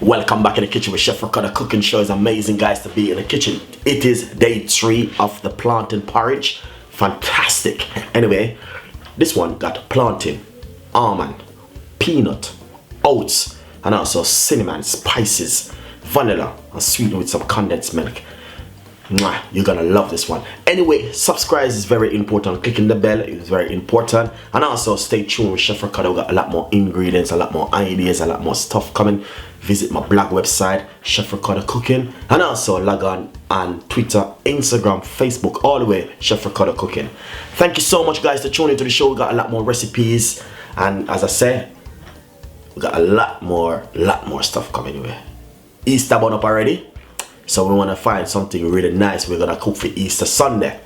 Welcome back in the kitchen with Chef Ricardo. Cooking show is amazing, guys, to be in the kitchen. It is day 3 of the plantain porridge. Fantastic. Anyway, this one got plantain, almond, peanut, oats, and also cinnamon, spices, vanilla, and sweetened with some condensed milk. Mwah, you're gonna love this one. Anyway, subscribe is very important. Clicking the bell is very important. And also stay tuned with Chef Ricardo. We got a lot more ingredients, a lot more ideas, a lot more stuff coming. Visit my blog website, Chef Ricardo Cooking. And also log on Twitter, Instagram, Facebook, all the way, Chef Ricardo Cooking. Thank you so much, guys, to tune into the show. We got a lot more recipes. And as I said, we got a lot more stuff coming your way. Easter bun up already. So we want to find something really nice we're gonna cook for Easter Sunday.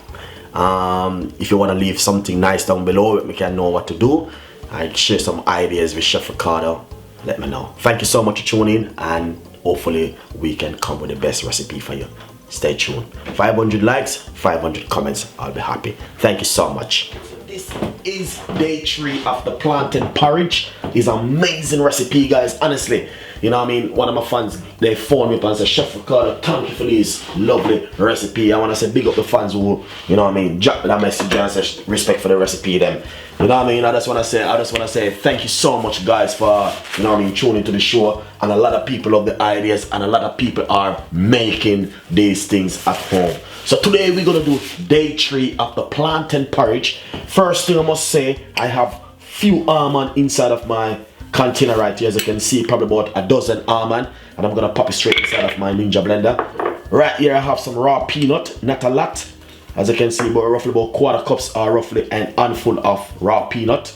If you want to leave something nice down below, we can know what to do. I share some ideas with Chef Ricardo. Let me know. Thank you so much for tuning in, and hopefully we can come with the best recipe for you. Stay tuned. 500 likes, 500 comments. I'll be happy. Thank you so much. This is day 3 of the plantain porridge. It's an amazing recipe, guys. Honestly, you know what I mean? One of my fans, they phoned me up and said, Chef Ricardo, thank you for this lovely recipe. I want to say big up the fans who, you know what I mean, drop that message and say respect for the recipe them. You know what I mean? I just want to say thank you so much, guys, for, you know what I mean, tuning into the show. And a lot of people love the ideas, and a lot of people are making these things at home. So today we're gonna do day 3 of the plantain porridge. First thing I must say, I have few almond inside of my container right here. As you can see, probably about a dozen almond, and I'm gonna pop it straight inside of my Ninja blender. Right here I have some raw peanut, not a lot. As you can see, roughly about quarter cups or roughly an handful of raw peanut.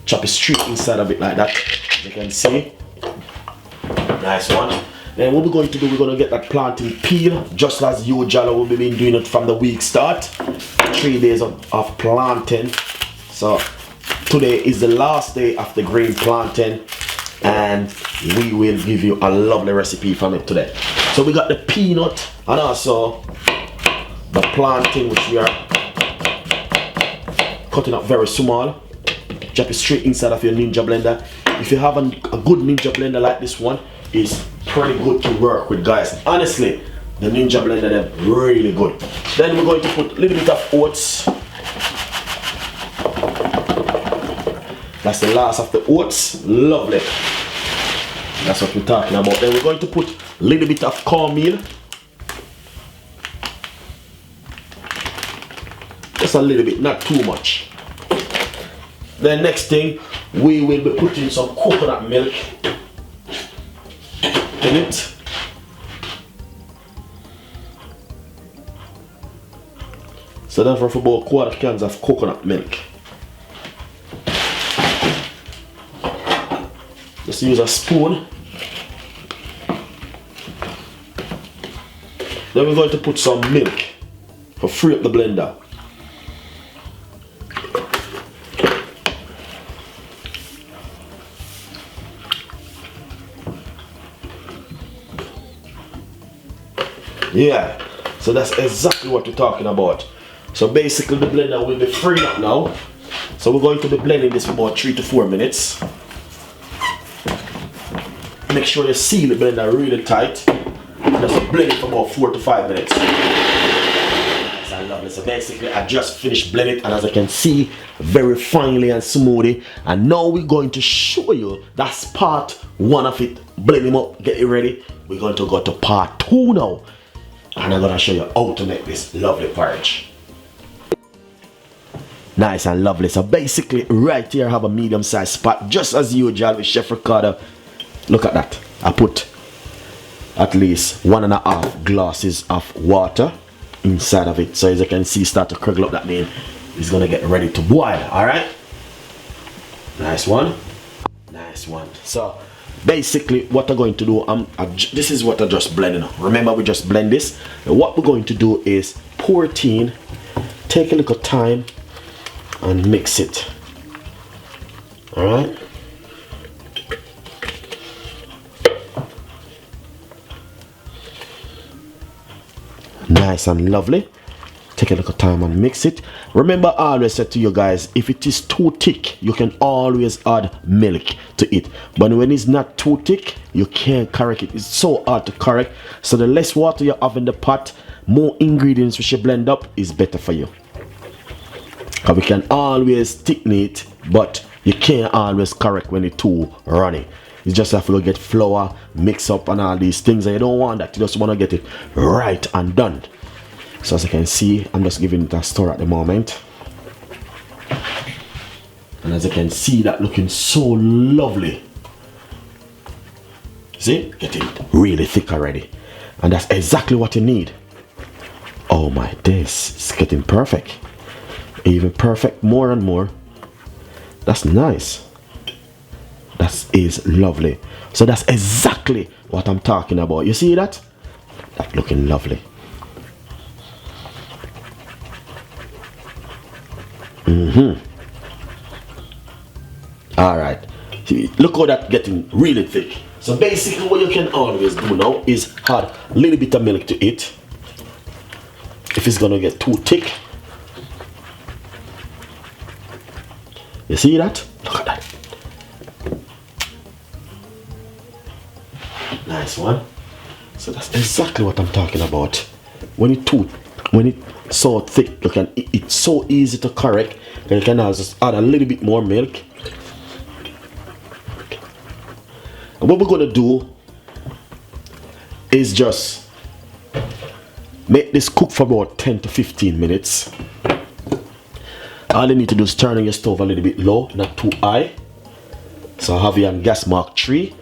Chop it straight inside of it like that. As you can see, nice one. Then what we're going to do, we're going to get that plantain peel, just as usual. We've been doing it from the week start. 3 days of plantain. So today is the last day of the green plantain, and we will give you a lovely recipe from it today. So we got the peanut and also the plantain, which we are cutting up very small. Drop it straight inside of your Ninja blender. If you have a good Ninja blender like this one, it's pretty good to work with, guys. Honestly, the Ninja blender, they're really good. Then we're going to put a little bit of oats. That's the last of the oats. Lovely. That's what we're talking about. Then we're going to put a little bit of cornmeal. Just a little bit, not too much. Then next thing, we will be putting some coconut milk in it. So that's for about quarter cans of coconut milk. Just use a spoon. Then we're going to put some milk to free up the blender. Yeah, so that's exactly what we're talking about. So basically the blender will be freed up now. So we're going to be blending this for about 3 to 4 minutes. Make sure you seal the blender really tight. Just blend it for about 4 to 5 minutes. Nice and lovely. So basically I just finished blending it, and as you can see, very finely and smoothly. And now we're going to show you, that's part 1 of it. Blend them up, get it ready. We're going to go to part 2 now, and I'm gonna show you how to make this lovely porridge. Nice and lovely. So basically right here I have a medium-sized pot, just as usual with Chef Ricardo. Look at that. I put at least 1.5 glasses of water inside of it. So as you can see, start to curdle up. That means it's gonna get ready to boil. Alright, nice one, nice one. So basically what I'm going to do, this is what I just blended. Remember, we just blend this. And what we're going to do is pour it in, take a little time and mix it. All right, nice and lovely. Take a little time and mix it. Remember, I always said to you guys, if it is too thick, you can always add milk to it. But when it's not too thick, you can't correct it. It's so hard to correct. So the less water you have in the pot, more ingredients which you blend up is better for you. Because we can always thicken it, but you can't always correct when it's too runny. You just have to get flour, mix up and all these things, and you don't want that. You just want to get it right and done. So as you can see, I'm just giving it a stir at the moment. And as you can see, that looking so lovely. See, getting really thick already. And that's exactly what you need. Oh my days, it's getting perfect. Even perfect more and more. That's nice. That is lovely. So that's exactly what I'm talking about. You see that? That looking lovely. All right. See, look how that's getting really thick. So basically what you can always do now is add a little bit of milk to it. If it's gonna get too thick. You see that? Look at that. Nice one. So that's exactly what I'm talking about. When it's so thick, it's so easy to correct. And you can just add a little bit more milk. And what we're gonna do is just make this cook for about 10 to 15 minutes. All you need to do is turn on your stove a little bit low, not too high. So I have it on gas mark 3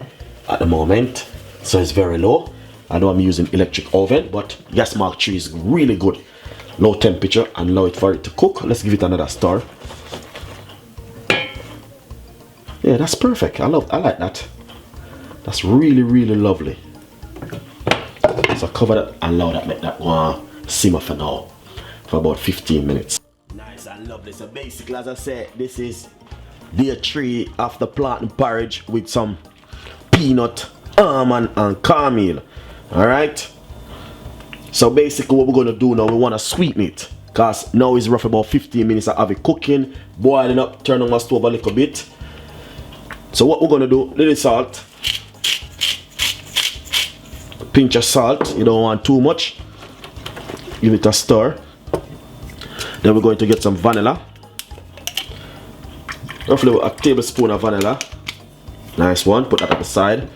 at the moment. So it's very low. I know I'm using electric oven, but gas mark 3 is really good. Low temperature and allow it for it to cook. Let's give it another stir. Yeah, that's perfect. I like that. That's really, really lovely. So cover that and allow that, make that one simmer for now. For about 15 minutes. Nice and lovely. So basically, as I said, this is day 3 of the plantain porridge with some peanut, almond and caramel. Alright. So basically what we're going to do now, we want to sweeten it. Because now it's roughly about 15 minutes I have it cooking, boiling up, turn on my stove a little bit. So what we're going to do, little salt. A pinch of salt, you don't want too much. Give it a stir. Then we're going to get some vanilla. Roughly a tablespoon of vanilla. Nice one, put that at the side.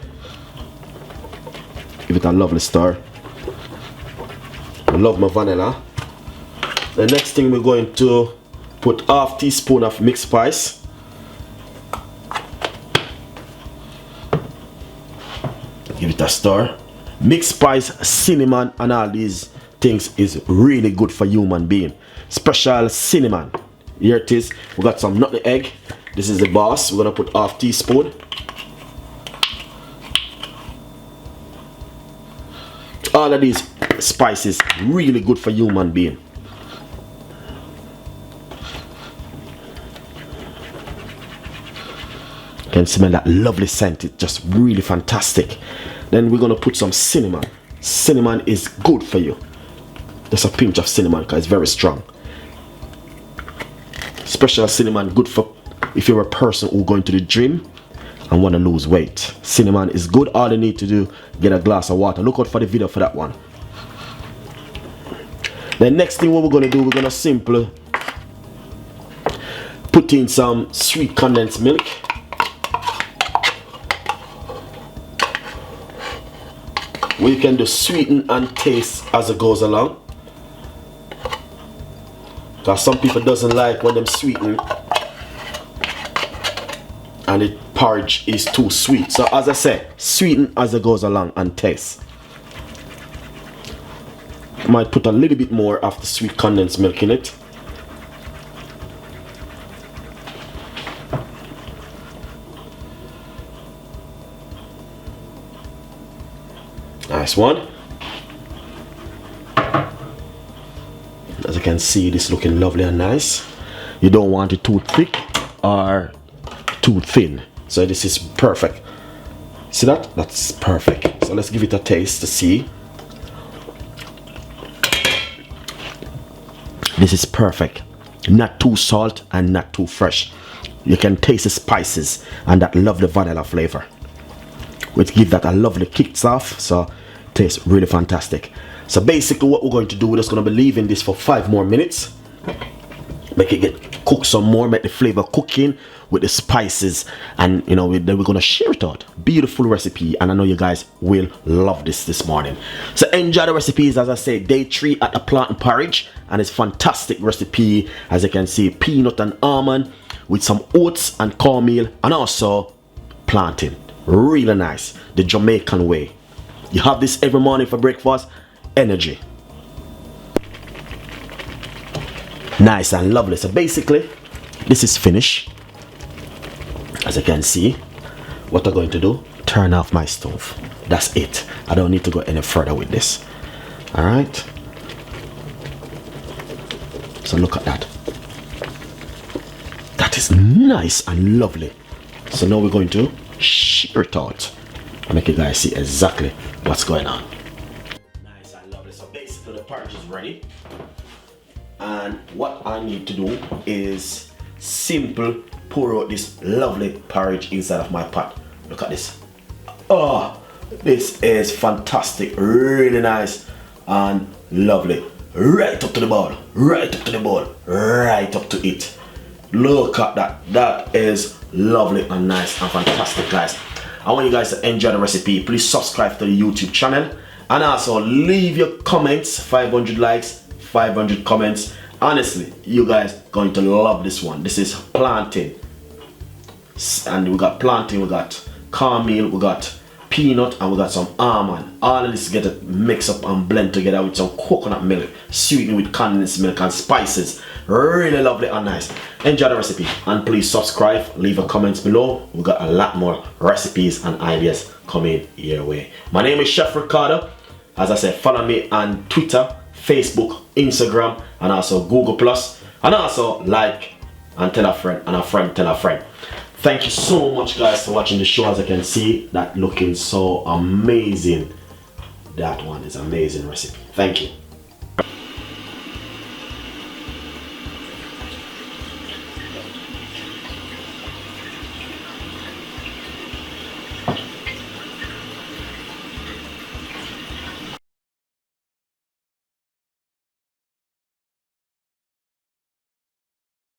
Give it a lovely stir. I love my vanilla. The next thing we're going to put half teaspoon of mixed spice. Give it a stir. Mixed spice, cinnamon and all these things is really good for human being. Special cinnamon. Here it is. We got some nutmeg. This is the boss. We're gonna put half teaspoon. All of these spices really good for human being. You can smell that lovely scent. It's just really fantastic. Then we're gonna put some cinnamon. Cinnamon is good for you. Just a pinch of cinnamon because it's very strong. Special cinnamon good for if you're a person who's going to the gym and want to lose weight. Cinnamon is good. All you need to do, get a glass of water. Look out for the video for that one. The next thing what we're going to do, we're going to simply put in some sweet condensed milk. We can do sweeten and taste as it goes along. Because some people doesn't like when them sweeten and the porridge is too sweet. So as I said, sweeten as it goes along and taste. I might put a little bit more of the sweet condensed milk in it. Nice one. As you can see, this looking lovely and nice. You don't want it too thick or too thin. So this is perfect. See that? That's perfect. So let's give it a taste to see. This is perfect. Not too salt and not too fresh. You can taste the spices and that lovely vanilla flavor, which give that a lovely kicks off. So tastes really fantastic. So basically what we're going to do, we're just going to be leaving this for 5 more minutes. Make it get cooked some more, make the flavor cook in with the spices, and you know, then we're gonna share it out. Beautiful recipe, and I know you guys will love this morning. So enjoy the recipes. As I say, day 3 at the plantain porridge, and it's fantastic recipe. As you can see, peanut and almond with some oats and cornmeal, and also plantain. Really nice, the Jamaican way. You have this every morning for breakfast. Energy. Nice and lovely. So basically this is finished. As you can see, what I'm going to do, turn off my stove. That's it. I don't need to go any further with this. All right, so look at that. That is nice and lovely. So now we're going to share it out and make you guys see exactly what's going on. Nice and lovely. So basically the porridge is ready. And what I need to do is simple pour out this lovely porridge inside of my pot. Look at this. Oh, this is fantastic. Really nice and lovely. Right up to the bowl. Right up to the bowl. Right up to it. Look at that. That is lovely and nice and fantastic, guys. I want you guys to enjoy the recipe. Please subscribe to the YouTube channel. And also leave your comments. 500 likes. 500 comments. Honestly, you guys going to love this one. This is plantain, and we got plantain, we got cornmeal, we got peanut, and we got some almond. All of this get mixed up and blend together with some coconut milk, sweetened with condensed milk and spices. Really lovely and nice. Enjoy the recipe, and please subscribe, leave a comments below. We got a lot more recipes and ideas coming your way. My name is Chef Ricardo. As I said, follow me on Twitter, Facebook, Instagram, and also Google+, and also like and tell a friend, and a friend tell a friend. Thank you so much, guys, for watching the show. As I can see, that looking so amazing. That one is amazing recipe. Thank you.